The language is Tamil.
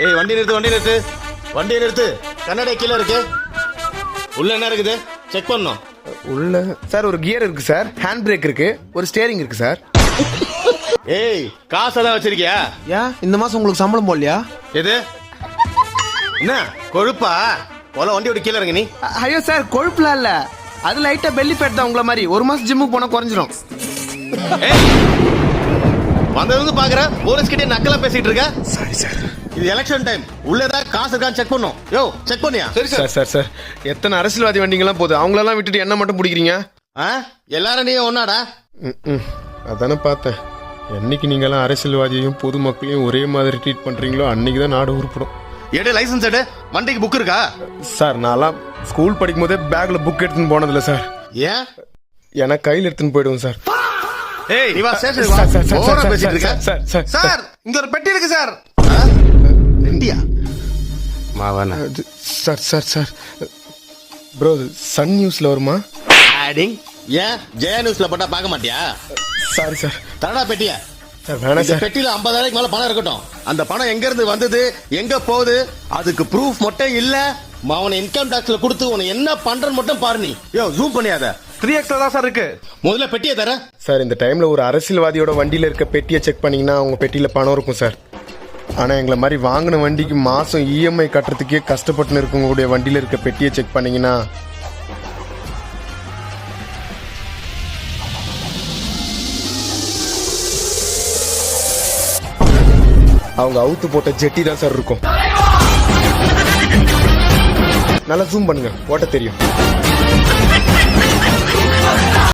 ஏய் வண்டி நிறுத்து வண்டி நிறுத்து வண்டியை நிறுத்து. கண்ணாடி கீழே இருக்கு. உள்ள என்ன இருக்குது செக் பண்ணோம். உள்ள சார் ஒரு கியர் இருக்கு சார், ஹேண்ட் பிரேக் இருக்கு, ஒரு ஸ்டேரிங் இருக்கு சார். ஏய் காசு தான் வச்சிருக்கியா? ஏன் இந்த மாசம் உங்களுக்கு சம்பளம் போடலையா? எது என்ன கொழுப்பா? போல வண்டி விட்டு கீழே இறங்க நீ. ஐயோ சார் கொழுப்புலாம் இல்ல, அது லைட்டா பெல்லி ஃபேட் தான். உங்களை மாதிரி ஒரு மாசம் ஜிம்முக்கு போனா குறைஞ்சிரும். வந்தது பாக்குற போலீஸ் கிட்டே நக்கலா பேசிட்டு இருக்க. சாரி சார், இது எலெக்ஷன் டைம். உள்ளதா காசு இருக்கான்னு செக் பண்ணும். யோ செக் பண்ணியா? சரி சார். சார் சார் எத்தனை அரசியல்வாதி வண்டிங்கெல்லாம் போகுது, அவங்களெல்லாம் விட்டுட்டு என்ன மட்டும் பிடிக்கிறீங்க? எல்லாரும் நீ ஒன்னாடா? அதானே பார்த்தேன். என்னைக்கு நீங்கெல்லாம் அரசியல்வாதியையும் பொதுமக்களையும் ஒரே மாதிரி ட்ரீட் பண்றீங்களோ அன்னைக்கு தான் நாடு உருப்படும். எடு லைசன்ஸ் எடு. வண்டிக்கு புக் இருக்கா? சார் நான்லாம் ஸ்கூல் படிக்கும் போதே பேக்ல புக் எடுத்துன்னு போனதில்ல சார். ஏன்? எனக்கு கையில் எடுத்துன்னு போயிடுவோம் சார். ஏய் நீ வா ஸ்டேஷனுக்கு வா. ஓவரா பேசிட்டு இருக்க. சார் சார் இங்க ஒரு பெட்டி இருக்கு சார். பெட்டியா? மாவானா? Sir sir sir bro Sun நியூஸ்ல வருமா? ஆடிங். ஏன் ஜெயா நியூஸ்ல போட்டா பார்க்க மாட்டியா? Sorry sir. தரடா பெட்டியா. சார் வேணாம் சார். பெட்டியில 50,000 மேல பணம் இருக்கட்டும். அந்த பணம் எங்க இருந்து வந்தது, எங்க போகுது, அதுக்கு ப்ரூஃப் மட்டும் இல்ல. அவனை இன்கம் டாக்ஸ்ல கொடுத்து உன என்ன பண்றன்னு மட்டும் பாரு நீ. யோ ஜூம் பண்ணியாத. 3x தான் சார் இருக்கு. முதல்ல பெட்டியை தர. சார் இந்த டைம்ல ஒரு அரசியல்வாதியோட வண்டியில இருக்க பெட்டியை செக் பண்ணீங்கன்னா அவங்க பெட்டியில பணம் இருக்கும் சார். ஆனா எங்களை மாதிரி வாங்கின வண்டிக்கு மாசம் இஎம்ஐ கட்டுறதுக்கே கஷ்டப்பட்டு இருக்கவங்களுடைய வண்டியில இருக்க பெட்டியை செக் பண்ணீங்கன்னா அவங்க அவுத்து போட்ட ஜெட்டி தான் சார் இருக்கும். நல்லா ஜூம் பண்ணுங்க, ஓட்ட தெரியும்.